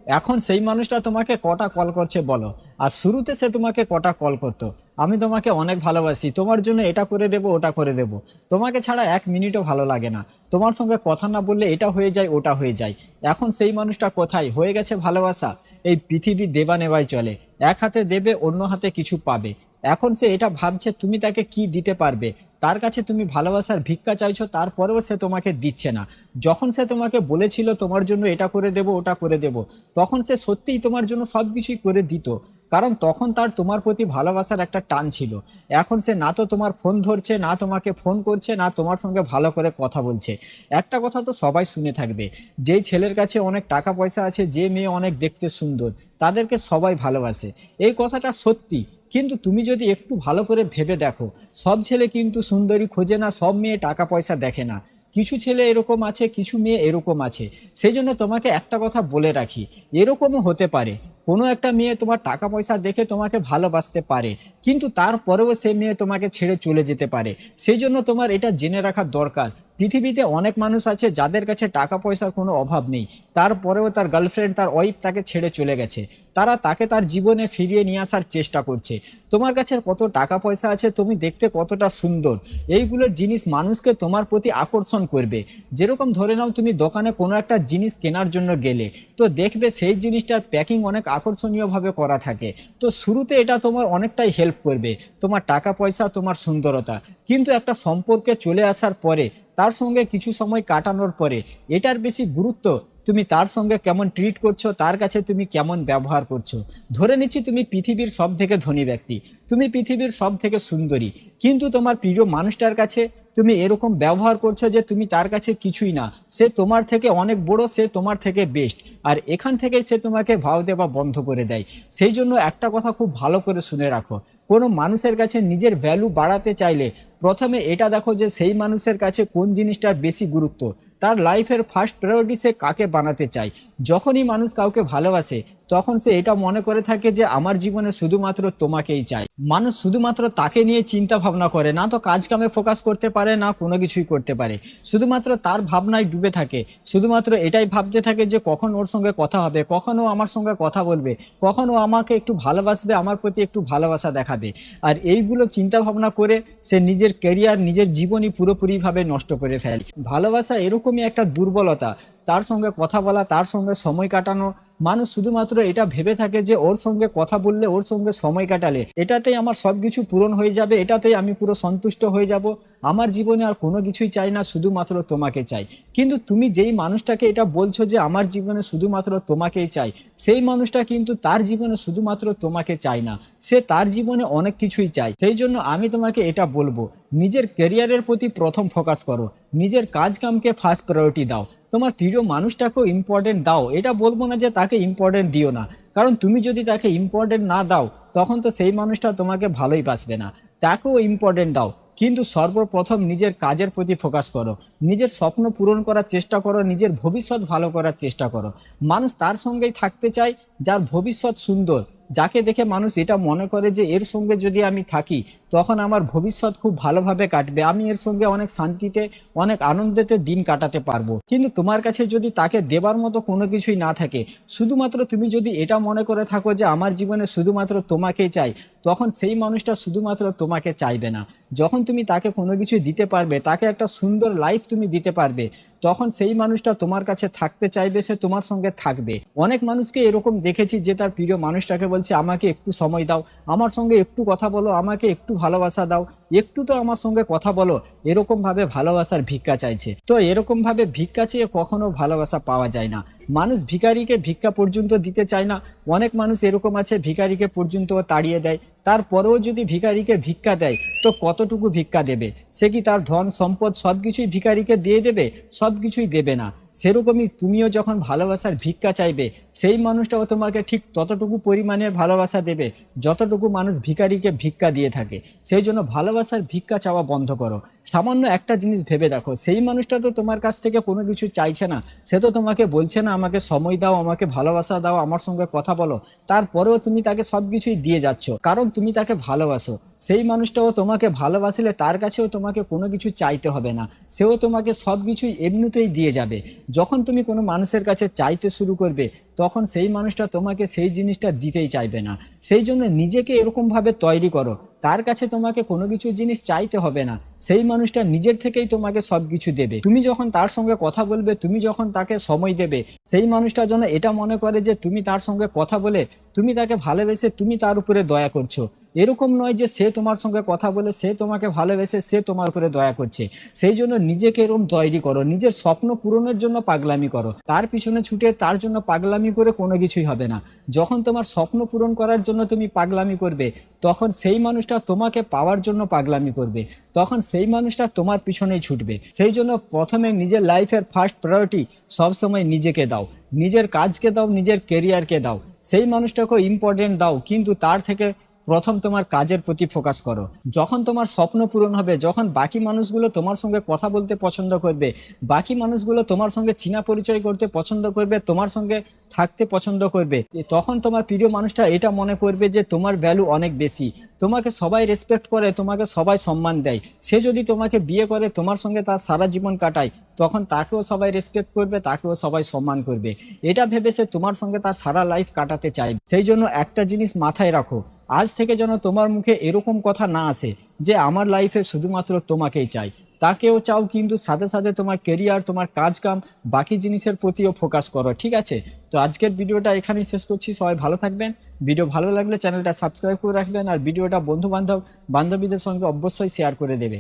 এখন সেই মানুষটা তোমাকে কটা কল করছে বলো? আর শুরুতে সে তোমাকে কটা কল করতো, আমি তোমাকে অনেক ভালোবাসি, তোমার জন্য এটা করে দেবো ওটা করে দেবো, তোমাকে ছাড়া 1 মিনিটও ভালো লাগে না, তোমার সঙ্গে কথা না বললে এটা হয়ে যায় ওটা হয়ে যায়। এখন সেই মানুষটা কোথায়? হয়ে গেছে ভালোবাসা। এই পৃথিবী দেবা নেবাই চলে, এক হাতে দেবে অন্য হাতে কিছু পাবে। এখন সে এটা ভাবছে তুমি তাকে কি দিতে পারবে। তার কাছে তুমি ভালোবাসার ভিক্ষা চাইছো, তারপরেও সে তোমাকে দিচ্ছে না। যখন সে তোমাকে বলেছিল তোমার জন্য এটা করে দেব ওটা করে দেব, তখন সে সত্যিই তোমার জন্য সবকিছুই করে দিত, কারণ তখন তার তোমার প্রতি ভালোবাসার একটা টান ছিল। এখন সে না তো তোমার ফোন ধরছে, না তোমাকে ফোন করছে, না তোমার সঙ্গে ভালো করে কথা বলছে। একটা কথা তো সবাই শুনে থাকবে, যেই ছেলের কাছে অনেক টাকা পয়সা আছে, যে মেয়ে অনেক দেখতে সুন্দর, তাদেরকে সবাই ভালোবাসে। এই কথাটা সত্যি। কিন্তু তুমি যদি একটু ভালো করে ভেবে দেখো, সব ছেলে কিন্তু সুন্দরী খোঁজে না, সব মেয়ে টাকা পয়সা দেখে না। কিছু ছেলে এরকম আছে, কিছু মেয়ে এরকম আছে। সেই জন্য তোমাকে একটা কথা বলে রাখি, এরকমও হতে পারে কোনো একটা মেয়ে তোমার টাকা পয়সা দেখে তোমাকে ভালোবাসতে পারে, কিন্তু তারপরেও সে মেয়ে তোমাকে ছেড়ে চলে যেতে পারে। সেই জন্য তোমার এটা জেনে রাখা দরকার, পৃথিবীতে অনেক মানুষ আছে যাদের কাছে টাকা পয়সার কোনো অভাব নেই, তারপরেও তার গার্লফ্রেন্ড তার ওয়াইফ তাকে ছেড়ে চলে গেছে। তারা তাকে তার জীবনে ফিরিয়ে নিয়ে আসার চেষ্টা করছে। তোমার কাছে কত টাকা পয়সা আছে, তুমি দেখতে কতটা সুন্দর, এইগুলো জিনিস মানুষকে তোমার প্রতি আকর্ষণ করবে। যেরকম ধরে নাও তুমি দোকানে কোনো একটা জিনিস কেনার জন্য গেলে, তো দেখবে সেই জিনিসটার প্যাকিং অনেক আকর্ষণীয়ভাবে করা থাকে। তো শুরুতে এটা তোমার অনেকটাই হেল্প করবে, তোমার টাকা পয়সা তোমার সুন্দরতা। কিন্তু একটা সম্পর্কে চলে আসার পরে, তার সঙ্গে কিছু সময় কাটানোর পরে, এটার বেশি গুরুত্ব তুমি তার সঙ্গে কেমন ট্রিট করছো, তার কাছে তুমি কেমন ব্যবহার করছো। ধরে নিচ্ছি তুমি পৃথিবীর সব থেকে ধনী ব্যক্তি, তুমি পৃথিবীর সব থেকে সুন্দরী, কিন্তু তোমার প্রিয় মানুষটার কাছে তুমি এরকম ব্যবহার করছো যে তুমি তার কাছে কিছুই না, সে তোমার থেকে অনেক বড়, সে তোমার থেকে বেস্ট। আর এখান থেকে সে তোমাকে ভাও দেওয়া বন্ধ করে দেয়। সেই জন্য একটা কথা খুব ভালো করে শুনে রাখো, কোনো মানুষের কাছে নিজের ভ্যালু বাড়াতে চাইলে প্রথমে এটা দেখো যে সেই মানুষের কাছে কোন জিনিসটার বেশি গুরুত্ব, তার লাইফের ফার্স্ট প্রায়োরিটি সে কাকে বানাতে চায়। যখনই মানুষ কাউকে ভালোবাসে, তখন সে এটা মনে করে থাকে যে আমার জীবনে শুধুমাত্র তোমাকেই চাই। মানুষ শুধুমাত্র তাকে নিয়ে চিন্তা ভাবনা করে, না তো কাজ কামে ফোকাস করতে পারে, না কোনো কিছুই করতে পারে, শুধুমাত্র তার ভাবনায় ডুবে থাকে। শুধুমাত্র এটাই ভাবতে থাকে যে কখন ওর সঙ্গে কথা হবে, কখনো আমার সঙ্গে কথা বলবে, কখনো আমাকে একটু ভালোবাসবে, আমার প্রতি একটু ভালোবাসা দেখাবে। আর এইগুলো চিন্তা ভাবনা করে সে নিজের ক্যারিয়ার, নিজের জীবনই পুরোপুরিভাবে নষ্ট করে ফেলে। ভালোবাসা এরকমই একটা দুর্বলতা, তার সঙ্গে কথা বলা, তার সঙ্গে সময় কাটানো, মানুষ শুধুমাত্র এটা ভেবে থাকে যে ওর সঙ্গে কথা বললে, ওর সঙ্গে সময় কাটালে এটাতেই আমার সবকিছু পূরণ হয়ে যাবে, এটাতেই আমি পুরো সন্তুষ্ট হয়ে যাব, আমার জীবনে আর কোনো কিছুই চাই না, শুধুমাত্র তোমাকে চাই। কিন্তু তুমি যেই মানুষটাকে এটা বলছো যে আমার জীবনে শুধুমাত্র তোমাকেই চাই, সেই মানুষটা কিন্তু তার জীবনে শুধুমাত্র তোমাকে চায় না, সে তার জীবনে অনেক কিছুই চায়। সেই জন্য আমি তোমাকে এটা বলবো, নিজের ক্যারিয়ারের প্রতি প্রথম ফোকাস করো, নিজের কাজ কামকে ফার্স্ট প্রায়োরিটি দাও, তোমার প্রিয় মানুষটাকেও ইম্পর্টেন্ট দাও। এটা বলবো না যে তাকে ইম্পর্টেন্ট দিও না, কারণ তুমি যদি তাকে ইম্পর্টেন্ট না দাও, তখন তো সেই মানুষটা তোমাকে ভালোই বাসবে না। তাকেও ইম্পর্টেন্ট দাও, কিন্তু সর্বপ্রথম নিজের কাজের প্রতি ফোকাস করো, নিজের স্বপ্ন পূরণ করার চেষ্টা করো, নিজের ভবিষ্যৎ ভালো করার চেষ্টা করো। মানুষ তার সঙ্গেই থাকতে চায় যার ভবিষ্যৎ সুন্দর, যাকে দেখে মানুষ এটা মনে করে যে এর সঙ্গে যদি আমি থাকি, তখন আমার ভবিষ্যৎ খুব ভালোভাবে কাটবে, আমি এর সঙ্গে অনেক শান্তিতে, অনেক আনন্দেতে দিন কাটাতে পারবো। কিন্তু তোমার কাছে যদি তাকে দেবার মতো কোনো কিছুই না থাকে, শুধুমাত্র তুমি যদি এটা মনে করে থাকো যে আমার জীবনে শুধুমাত্র তোমাকেই চাই, তখন সেই মানুষটা শুধুমাত্র তোমাকে চাইবে না। যখন তুমি তাকে কোনো কিছু দিতে পারবে, তাকে একটা সুন্দর লাইফ তুমি দিতে পারবে, তখন সেই মানুষটা তোমার কাছে থাকতে চাইবে, সে তোমার সঙ্গে থাকবে। অনেক মানুষকে এরকম দেখেছি যে তার প্রিয় মানুষটাকে বলছে আমাকে একটু সময় দাও, আমার সঙ্গে একটু কথা বলো, আমাকে একটু ভালোবাসা দাও, একটু তো আমার সঙ্গে কথা বলো, এরকম ভাবে ভালোবাসার ভিক্ষা চাইছে। তো এরকম ভাবে ভিক্ষা চেয়ে কখনো ভালোবাসা পাওয়া যায় না। মানুষ ভিখারিকে ভিক্ষা পর্যন্ত দিতে চায় না। অনেক মানুষ এরকম আছে ভিখারিকে পর্যন্ত তাড়িয়ে দেয়, তারপরেও যদি ভিখারিকে ভিক্ষা দেয় তো কতটুকু ভিক্ষা দেবে? সে কি তার ধন সম্পদ সবকিছুই ভিখারিকে দিয়ে দেবে? সবকিছুই দেবে না। সেরকমই তুমিও যখন ভালোবাসার ভিক্ষা চাইবে, সেই মানুষটাও তোমাকে ঠিক ততটুকু পরিমাণে ভালোবাসা দেবে যতটুকু মানুষ ভিখারিকে ভিক্ষা দিয়ে থাকে। সেই জন্য ভালোবাসার ভিক্ষা চাওয়া বন্ধ করো। সামান্য একটা জিনিস ভেবে দেখো, সেই মানুষটা তো তোমার কাছ থেকে কোনো কিছু চাইছে না, সে তো তোমাকে বলছে না আমাকে সময় দাও, আমাকে ভালোবাসা দাও, আমার সঙ্গে কথা বলো, তারপরেও তুমি তাকে সবকিছুই দিয়ে যাচ্ছ, কারণ তুমি তাকে ভালোবাসো। সেই মানুষটাও তোমাকে ভালোবাসলে তার কাছেও তোমাকে কোনো কিছু চাইতে হবে না, সেও তোমাকে সব কিছুই এমনিতেই দিয়ে যাবে। যখন তুমি কোনো মানুষের কাছে চাইতে শুরু করবে তখন সেই মানুষটা তোমাকে সেই জিনিসটা দিতেই চাইবে না। সেই জন্য নিজেকে এরকমভাবে তৈরি করো, তার কাছে তোমাকে কোনো কিছু জিনিস চাইতে হবে না, সেই মানুষটা নিজের থেকেই তোমাকে সব কিছু দেবে। তুমি যখন তার সঙ্গে কথা বলবে, তুমি যখন তাকে সময় দেবে, সেই মানুষটা যেন এটা মনে করে যে তুমি তার সঙ্গে কথা বলে তুমি তাকে ভালোবেসে তুমি তার উপরে দয়া করছো। এরকম নয় যে সে তোমার সঙ্গে কথা বলে সে তোমাকে ভালোবেসে সে তোমার উপরে দয়া করছে। সেই জন্য নিজেকে এরকম তৈরি করো, নিজের স্বপ্ন পূরণের জন্য পাগলামি করো, তার পিছনে ছুটে তার জন্য পাগলামি করে কোনো কিছুই হবে না। যখন তোমার স্বপ্ন পূরণ করার জন্য তুমি পাগলামি করবে তখন সেই মানুষটা তোমাকে পাওয়ার জন্য পাগলামি করবে, তখন সেই মানুষটা তোমার পিছনেই ছুটবে। সেই জন্য প্রথমে নিজের লাইফের ফার্স্ট প্রায়োরিটি সবসময় নিজেকে দাও, নিজের কাজকে দাও, নিজের কেরিয়ারকে দাও, সেই মানুষটাকে ইম্পর্টেন্ট দাও, কিন্তু তার থেকে প্রথম তোমার কাজের প্রতি ফোকাস করো। যখন তোমার স্বপ্ন পূরণ হবে, যখন বাকি মানুষগুলো তোমার সঙ্গে কথা বলতে পছন্দ করবে, বাকি মানুষগুলো তোমার সঙ্গে চীনা পরিচয় করতে পছন্দ করবে, তোমার সঙ্গে থাকতে পছন্দ করবে, তখন তোমার প্রিয় মানুষটা এটা মনে করবে যে তোমার ভ্যালু অনেক বেশি, তোমাকে সবাই রেসপেক্ট করে, তোমাকে সবাই সম্মান দেয়। সে যদি তোমাকে বিয়ে করে তোমার সঙ্গে তার সারা জীবন কাটায় তখন তাকেও সবাই রেসপেক্ট করবে, তাকেও সবাই সম্মান করবে। এটা ভেবে সে তোমার সঙ্গে তার সারা লাইফ কাটাতে চায়। সেই জন্য একটা জিনিস মাথায় রাখো, আজ থেকে যেন তোমার মুখে এরকম কথা না আসে যে আমার লাইফে শুধুমাত্র তোমাকেই চাই, তাকেও চাও, কিন্তু সাথে সাথে তোমার কেরিয়ার, তোমার কাজ কাম, বাকি জিনিসের প্রতিও ফোকাস করো। ঠিক আছে? তো আজকের ভিডিওটা এখানেই শেষ করছি। সবাই ভালো থাকবেন। ভিডিও ভালো লাগলে চ্যানেলটা সাবস্ক্রাইব করে রাখবেন, আর ভিডিওটা বন্ধু বান্ধবীদের সঙ্গে অবশ্যই শেয়ার করে দেবে।